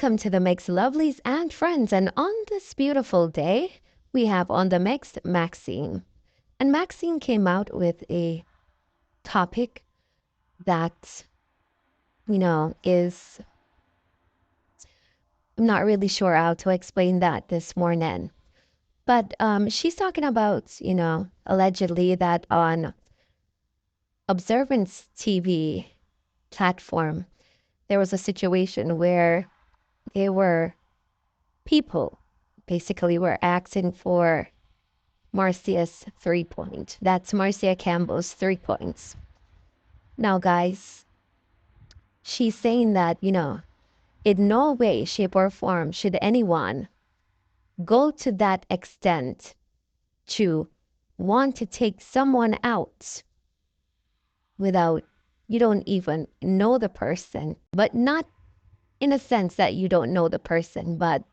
Welcome to the Mix Lovelies and Friends. And on this beautiful day, we have on the mix Maxine. And Maxine came out with a topic that, is, I'm not really sure how to explain that this morning. But she's talking about, allegedly that on Observance TV platform, there was a situation where there were people basically were asking for Marcia'S 3 point. That's Marcia Campbell's 3 points. Now, guys, she's saying that, in no way, shape, or form should anyone go to that extent to want to take someone out without you don't even know the person, but not in a sense that you don't know the person, but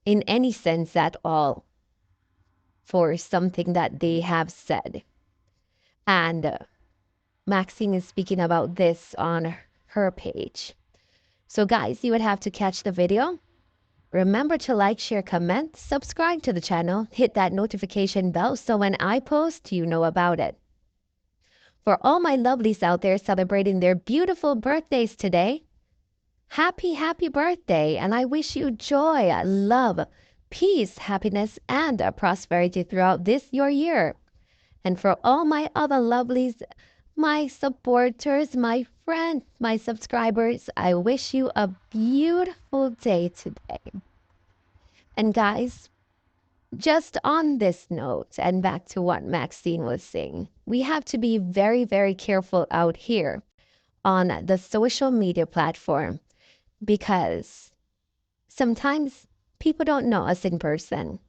in any sense at all for something that they have said. And Maxine is speaking about this on her page. So guys, you would have to catch the video. Remember to like, share, comment, subscribe to the channel, hit that notification bell so when I post, you know about it. For all my lovelies out there celebrating their beautiful birthdays today, happy, happy birthday. And I wish you joy, love, peace, happiness, and prosperity throughout this your year. And for all my other lovelies, my supporters, my friends, my subscribers, I wish you a beautiful day today. And guys, just on this note, and back to what Maxine was saying, we have to be very, very careful out here on the social media platform because sometimes people don't know us in person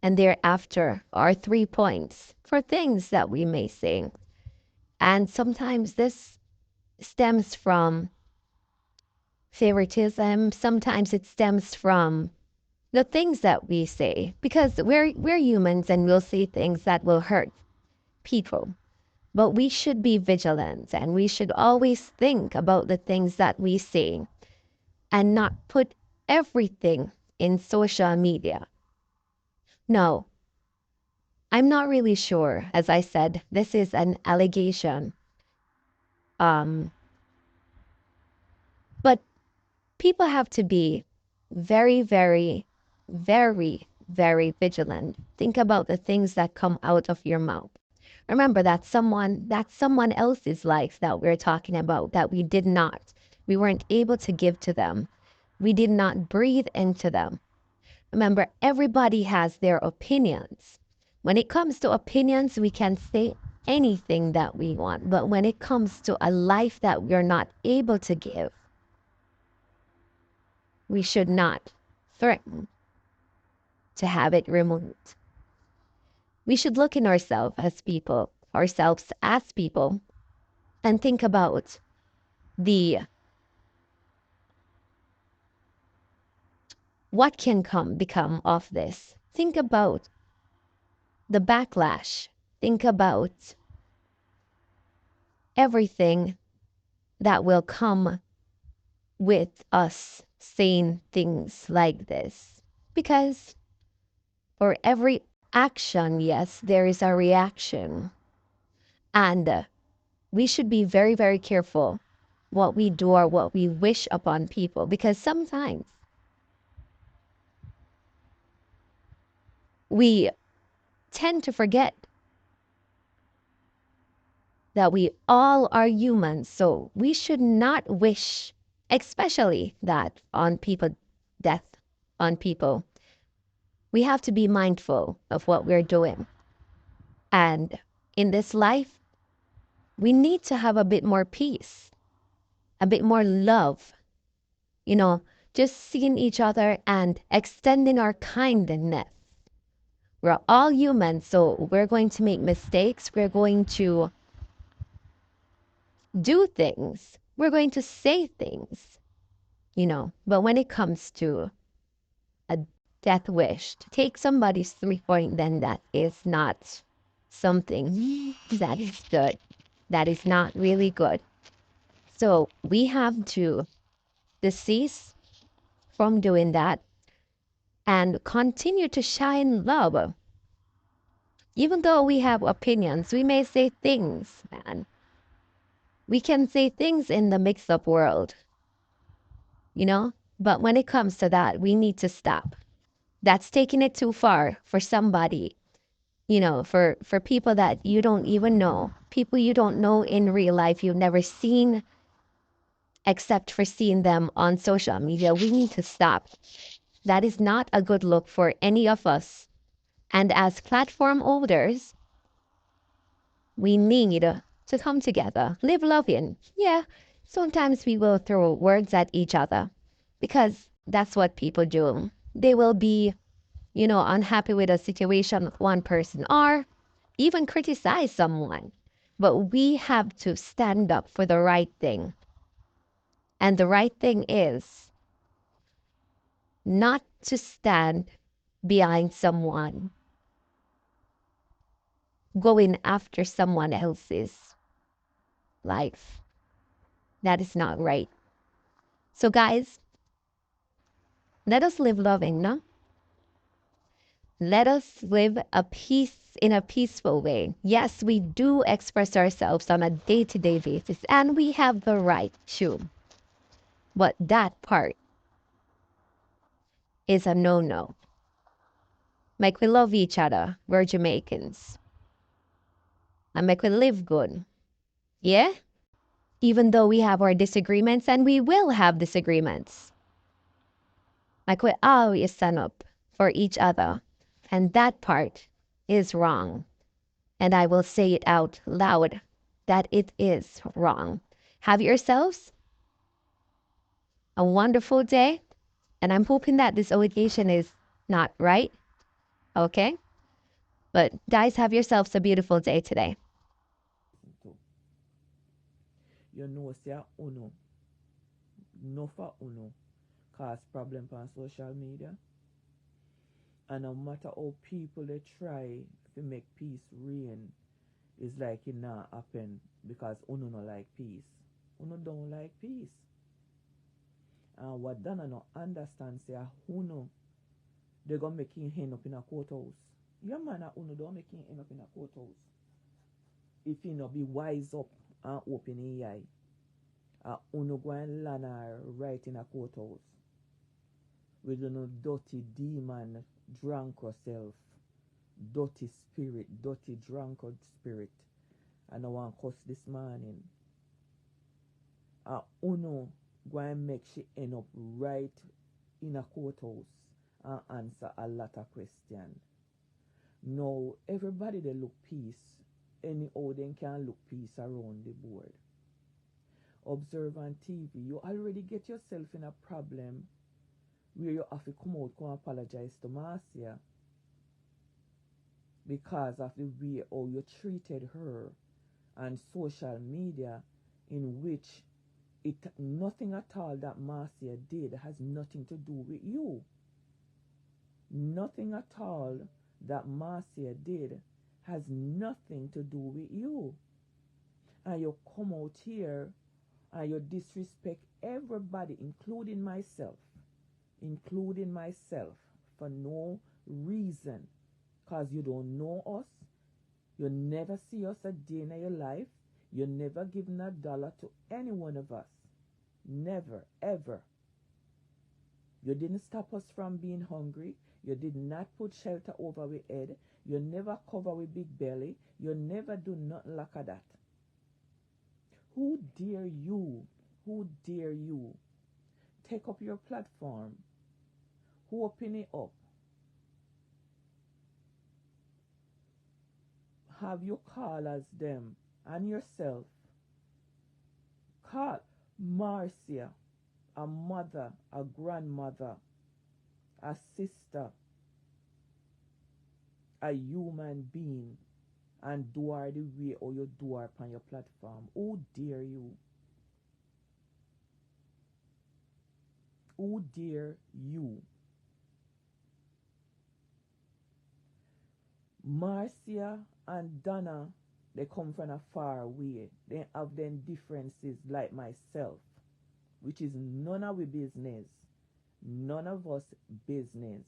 and they're after our 3 points for things that we may say. And sometimes this stems from favoritism. Sometimes it stems from the things that we say because we're humans and we'll say things that will hurt people. But we should be vigilant and we should always think about the things that we say and not put everything in social media. No, I'm not really sure. As I said, this is an allegation. But people have to be very, very, very, very vigilant. Think about the things that come out of your mouth. Remember that's someone else's life that we're talking about that we weren't able to give to them. We did not breathe into them. Remember, everybody has their opinions. When it comes to opinions, we can say anything that we want. But when it comes to a life that we're not able to give, we should not threaten to have it removed. We should look in ourselves as people, and think about what can become of this. Think about the backlash. Think about everything that will come with us saying things like this. Because for every action, yes, there is a reaction. And we should be very, very careful what we do or what we wish upon people. Because sometimes we tend to forget that we all are humans. So we should not wish, especially that on people, death on people. We have to be mindful of what we're doing. And in this life, we need to have a bit more peace, a bit more love, just seeing each other and extending our kindness. We're all human, so we're going to make mistakes. We're going to do things. We're going to say things, But when it comes to a death wish, to take somebody's 3 point, then that is not something that is good. That is not really good. So we have to cease from doing that and continue to shine love. Even though we have opinions, we may say things, man. We can say things in the mix up world, you know? But when it comes to that, we need to stop. That's taking it too far for somebody, for people that you don't even know, people you don't know in real life, you've never seen except for seeing them on social media. We need to stop. That is not a good look for any of us. And as platform holders, we need to come together, live loving. Yeah, sometimes we will throw words at each other because that's what people do. They will be, unhappy with a situation one person or even criticize someone. But we have to stand up for the right thing. And the right thing is not to stand behind someone, going after someone else's life. That is not right. So, guys, let us live loving, no? Let us live in a peaceful way. Yes, we do express ourselves on a day-to-day basis, and we have the right to. But that part is a no-no. Make we love each other. We're Jamaicans. And make we live good. Yeah? Even though we have our disagreements, and we will have disagreements. Like we always stand up for each other. And that part is wrong. And I will say it out loud that it is wrong. Have yourselves a wonderful day. And I'm hoping that this occasion is not right. Okay? But guys, have yourselves a beautiful day today. You know, say uno, no for uno, cause problem on social media. And no matter how people they try to make peace reign, it's like it not happen because uno no like peace. Uno don't like peace. And what Dana no understand say uno they gonna make him end up in a courthouse. Your man uno don't make him end up in a courthouse. If he not be wise up and open his eye. Uno go and land right in a courthouse with no dirty demon drunk yourself, dirty spirit, dirty drunkard spirit. And I want cuss this morning. Uno go and make she end up right in a courthouse and answer a lot of questions. Now everybody they look peace. Anyhow they can look peace around the board. Observe on TV, you already get yourself in a problem where you have to come out and apologize to Marcia because of the way how you treated her on social media, in which it nothing at all that Marcia did has nothing to do with you. Nothing at all that Marcia did has nothing to do with you. And you come out here and you disrespect everybody, including myself, for no reason. Because you don't know us, you never see us a day in your life, you never given $1 to any one of us. Never, ever. You didn't stop us from being hungry. You did not put shelter over our head. You never cover with big belly. You never do nothing like that. Who dare you? Who dare you? Take up your platform. Open it up. Have you call as them and yourself. Call Marcia, a mother, a grandmother, a sister, a human being, and do her the way or you do her upon your platform. Who dare you? Who dare you? Marcia and Donna, they come from a far way. They have them differences like myself, which is none of our business. None of us business.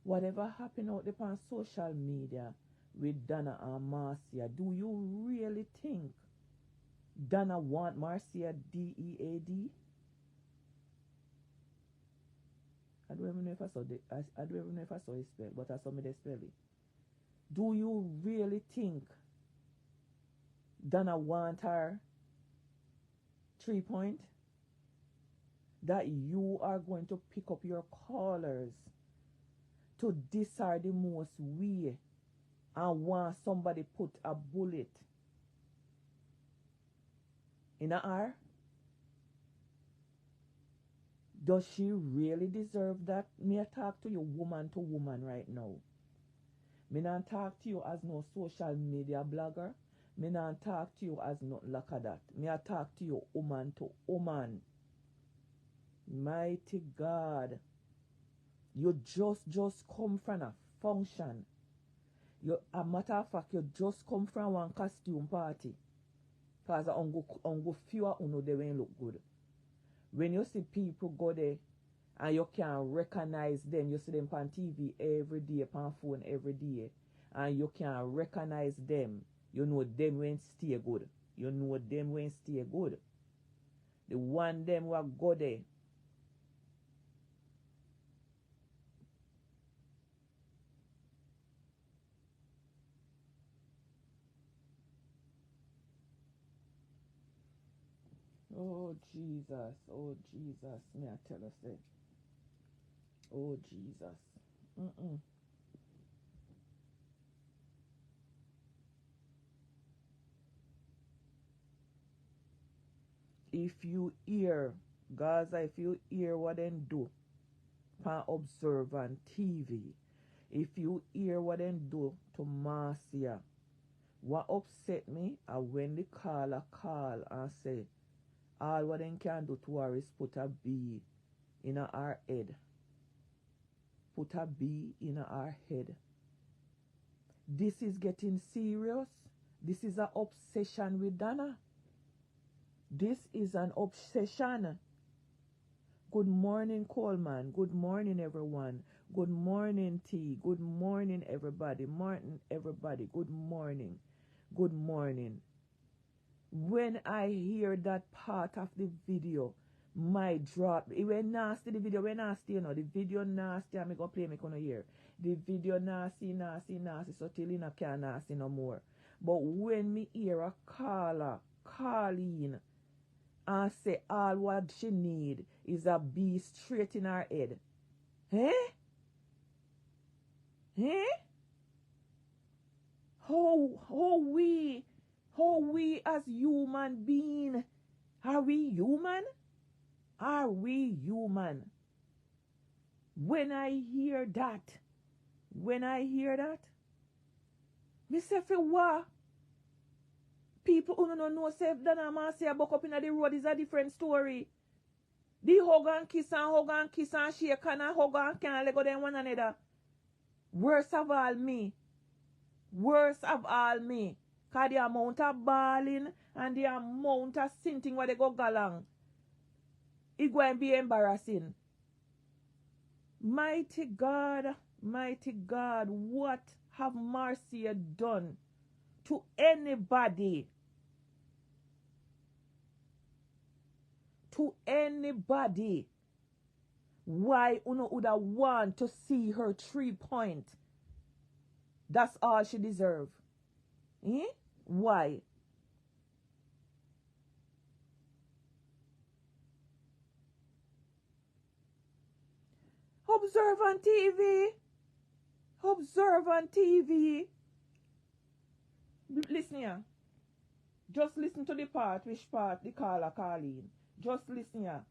Whatever happened out there on social media with Donna and Marcia, do you really think Donna want Marcia DEAD? I don't even know if I saw I don't even know if I saw it spell, but I saw me the spell it. Do you really think Donna want her 3 point? That you are going to pick up your callers to discard the most way and want somebody put a bullet in her? Does she really deserve that? Me I talk to you woman to woman right now. Me not talk to you as no social media blogger. Me not talk to you as no like that. Me I talk to you woman to woman. Mighty God. You just come from a function. You, a matter of fact, you just come from one costume party. Because on fewer uno they won't look good. When you see people go there and you can recognize them, you see them on TV every day, on phone every day, and you can recognize them, you know them when stay good. You know them when stay good. The one them who go there. Oh Jesus, oh Jesus, may I tell us that? Oh Jesus. Mm-mm. If you hear, Gaza, if you hear what they do, pan observe on TV, if you hear what they do to Marcia, what upset me are when the caller call and say, all what they can do to her is put a B in her head. Put a B in her head. This is getting serious. This is an obsession with Donna. This is an obsession. Good morning, Coleman. Good morning, everyone. Good morning, T. Good morning, everybody. Martin, everybody. Good morning. Good morning. When I hear that part of the video, my drop. It went nasty, the video went nasty, you know. The video nasty, I'm going to play me gonna hear. The video nasty, so till you can't nasty no more. But when me hear a caller calling and say all what she need is a bee straight in her head. Eh? Eh? How we as human being, are we human? Are we human? When I hear that, me say for what? People who don't know say Donna Marcia buck up in the road is a different story. The hug and kiss and shake and hug and can't let go them one another. Worst of all me. Cause the amount of bawling and the amount of sinting where they go along, it's going to be embarrassing. Mighty God, what have Marcia done to anybody? To anybody? Why uno woulda want to see her 3 point? That's all she deserve. Eh? Why? Observe on TV. Listen here. Just listen to the part, which part the caller calling. Just listen here.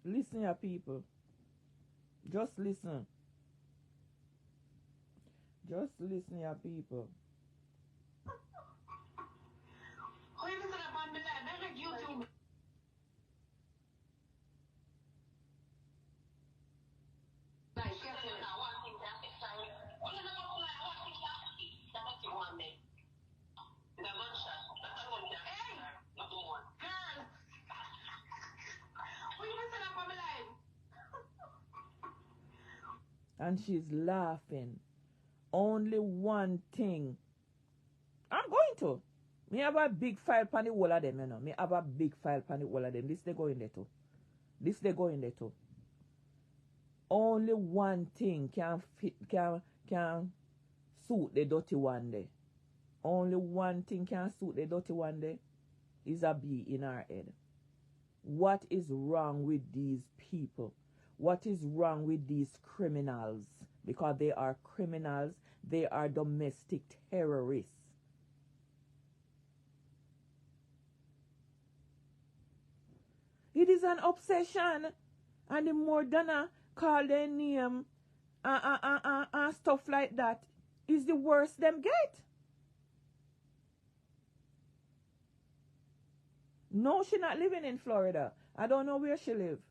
Listen here, people. Just listen. Just listen here, people. and she's laughing. Only one thing. I'm going to. Me have a big file pan the whole of them, you know. Me have a big file pan the whole of them. This they go in there too. This they go in there too. Only one thing can fit, can suit the dirty one day. Only one thing can suit the dirty one day is a bee in our head. What is wrong with these people? What is wrong with these criminals? Because they are criminals, they are domestic terrorists. It is an obsession. And the more Donna call their name and stuff like that, is the worse them get. No, she not living in Florida. I don't know where she lives.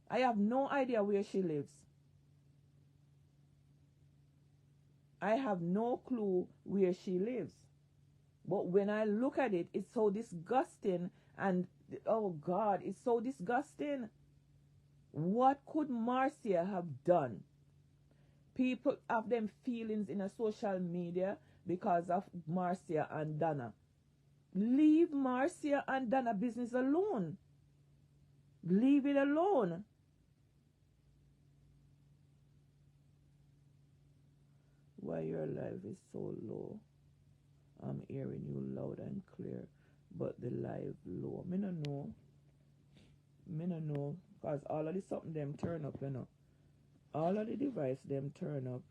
I have no idea where she lives. I have no clue where she lives. But when I look at it, it's so disgusting. And oh God, it's so disgusting. What could Marcia have done? People have them feelings in a social media because of Marcia and Donna. Leave Marcia and Donna business alone. Leave it alone. Why your life is so low? I'm hearing you loud and clear, but the live low. Me no know. Me no know. Cause all of the something them turn up, you know. All of the device them turn up.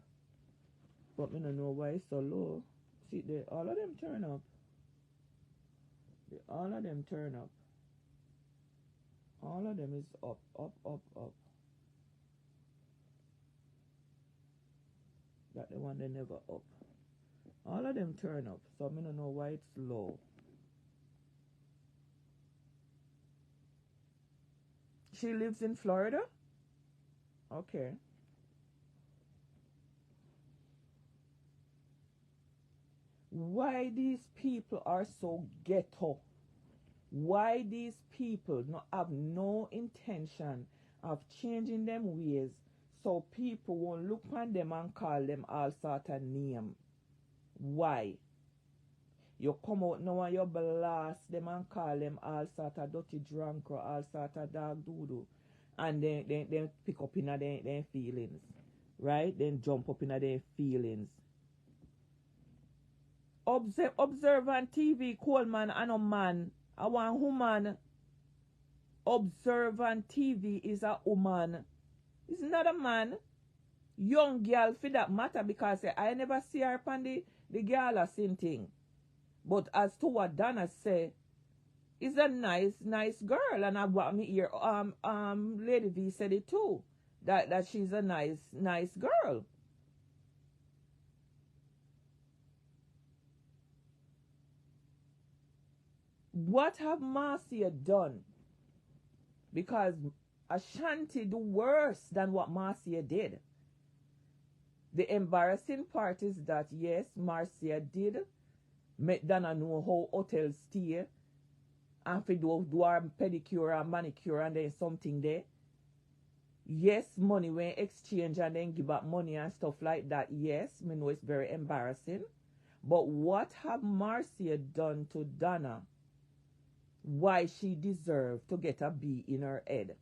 But me no know why it's so low. See, all of them turn up. All of them turn up. All of them is up, up, up, up. That the one they never up. All of them turn up. So I don't know why it's low. She lives in Florida? Okay. Why these people are so ghetto? Why these people have no intention of changing them ways so people won't look on them and call them all sort of name? Why? You come out now and you blast them and call them all sort of dirty drunk or all sort of dog doodoo. And then pick up in their feelings. Right? Then jump up in their feelings. Observe on TV, Coleman and a man. I want woman. Observe on TV is a woman. It's not a man. Young girl for that matter, because I never see her upon the gala scene thing. But as to what Donna say, is a nice girl, and I want me hear Lady V said it too. That she's a nice girl. What have Marcia done? Because Ashanti do worse than what Marcia did. The embarrassing part is that yes, Marcia did make Donna know how hotels stay and for do our pedicure and manicure and then something there. Yes, money when exchange and then give up money and stuff like that. Yes, me know it's very embarrassing. But what have Marcia done to Donna? Why she deserved to get a B in her head?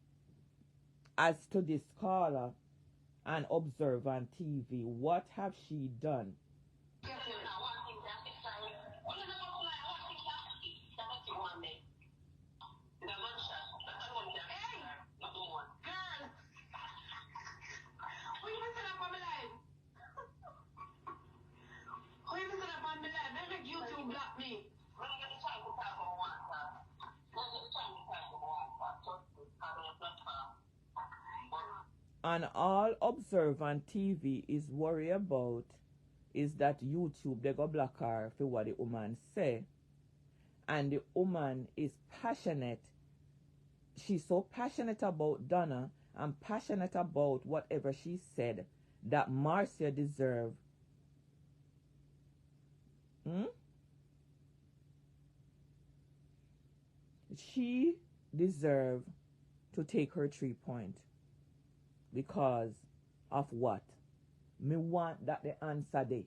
As to this caller and observe on TV, what have she done? And all observe on TV is worry about is that YouTube they go block her for what the woman say. And the woman is passionate. She's so passionate about Donna and passionate about whatever she said that Marcia deserved. She deserved to take her 3 points because of what? Me want that the answer there.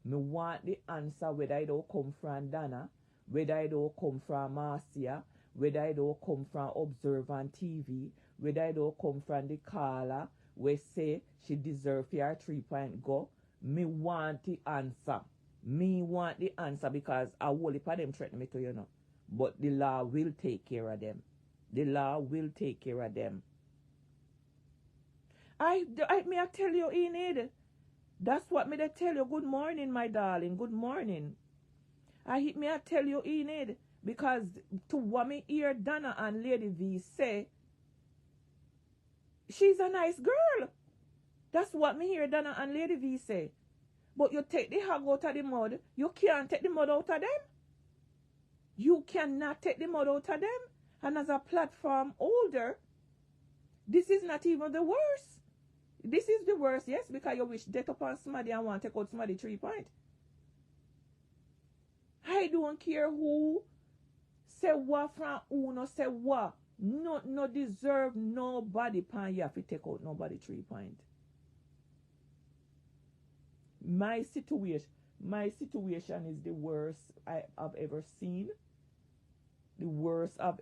Me want the answer whether it don't come from Donna, whether it don't come from Marcia, whether it don't come from Observant TV, whether it don't come from the caller we say she deserve your 3 point go. Me want the answer. Me want the answer because I will heap of them threaten me to you know. But the law will take care of them. The law will take care of them. I tell you, Enid. That's what me they tell you. Good morning, my darling. Good morning. I tell you, Enid, because to what me hear Donna and Lady V say, she's a nice girl. That's what me hear Donna and Lady V say. But you take the hog out of the mud, you can't take the mud out of them. You cannot take the mud out of them. And as a platform holder, this is not even the worst. This is the worst, yes, because you wish death upon somebody and want to take out somebody 3 point. I don't care who say what from who no say what. No deserve nobody pan you have to take out nobody 3 point. My situation is the worst I have ever seen. The worst I've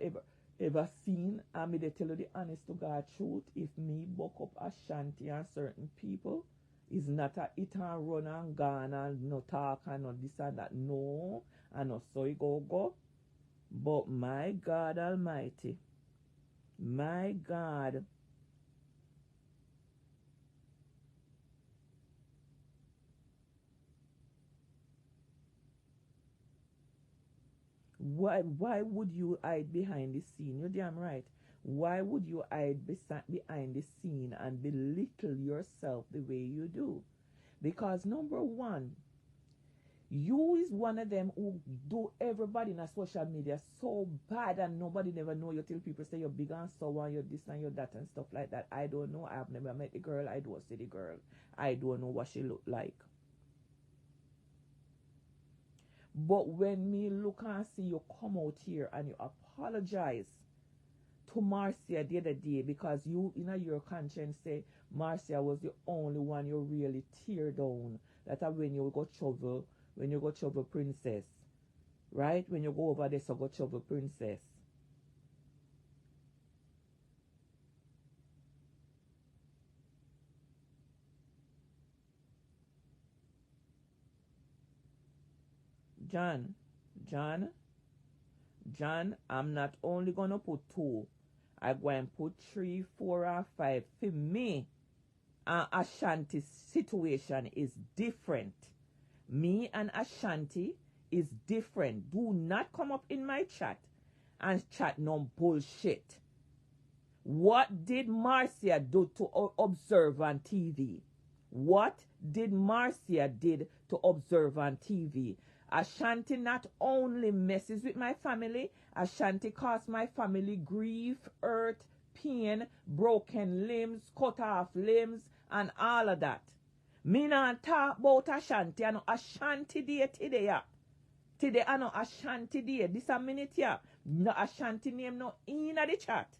ever seen. I mean, they tell you the honest to God truth. If me buck up Ashanti and certain people, is not a hit and run and gone and no talk and no this and that. No, and no so it go. But my God Almighty, my God, why would you hide behind the scene? You're damn right. Why would you hide behind the scene and belittle yourself the way you do? Because number one, you is one of them who do everybody in a social media so bad and nobody never know you till people say you're big and so on, you're this and you're that and stuff like that. I don't know. I've never met the girl. I don't see the girl. I don't know what she look like. But when me look and see you come out here and you apologize to Marcia the other day because you in your conscience say Marcia was the only one you really tear down. That when you go trouble princess. Right? When you go over there so go trouble princess. John, I'm not only gonna put 2. I'm going to put 3, 4, and 5. For me, Ashanti's situation is different. Me and Ashanti is different. Do not come up in my chat and chat no bullshit. What did Marcia do to Observant TV? What did Marcia did to Observant TV? Ashanti not only messes with my family, Ashanti caused my family grief, hurt, pain, broken limbs, cut off limbs, and all of that. Me not talk about Ashanti. I know Ashanti day today. Today I know Ashanti day. This a minute here. No Ashanti name no in the chat.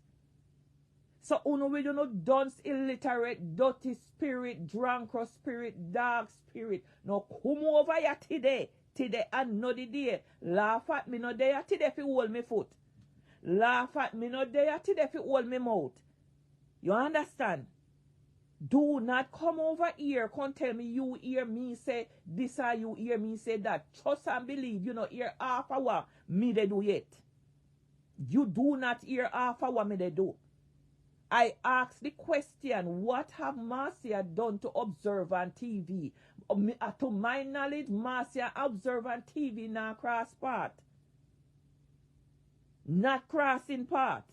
So uno we do no dunce, illiterate, dirty spirit, drunkard spirit, dog spirit. No come over here today. Today I know the day. Laugh at me no there today if you hold me foot. Laugh at me no there today if you hold me mouth. You understand? Do not come over here. Come tell me you hear me say this or you hear me say that. Trust and believe. You know hear half of what me they do yet. You do not hear half of what me they do. I ask the question, what have Marcia done to Observant TV? To my knowledge, Marcia Observant TV not cross path. Not crossing path.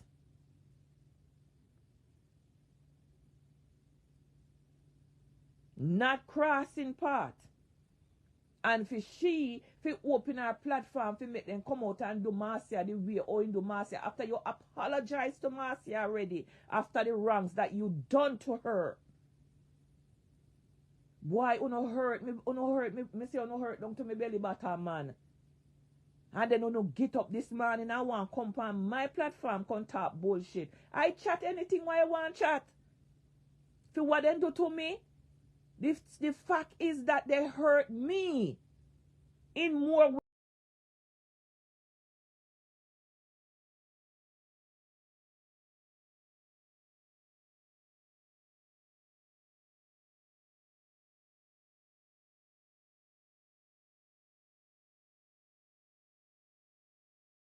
Not crossing path. And for she, for open her platform, for make them come out and do Marcia the way or do Marcia after you apologize to Marcia already, after the wrongs that you done to her. Why uno hurt me say uno hurt down to me belly button, man. And then uno get up this morning and want come on my platform come talk bullshit. I chat anything why I want chat. For what them do to me, The fact is that they hurt me in more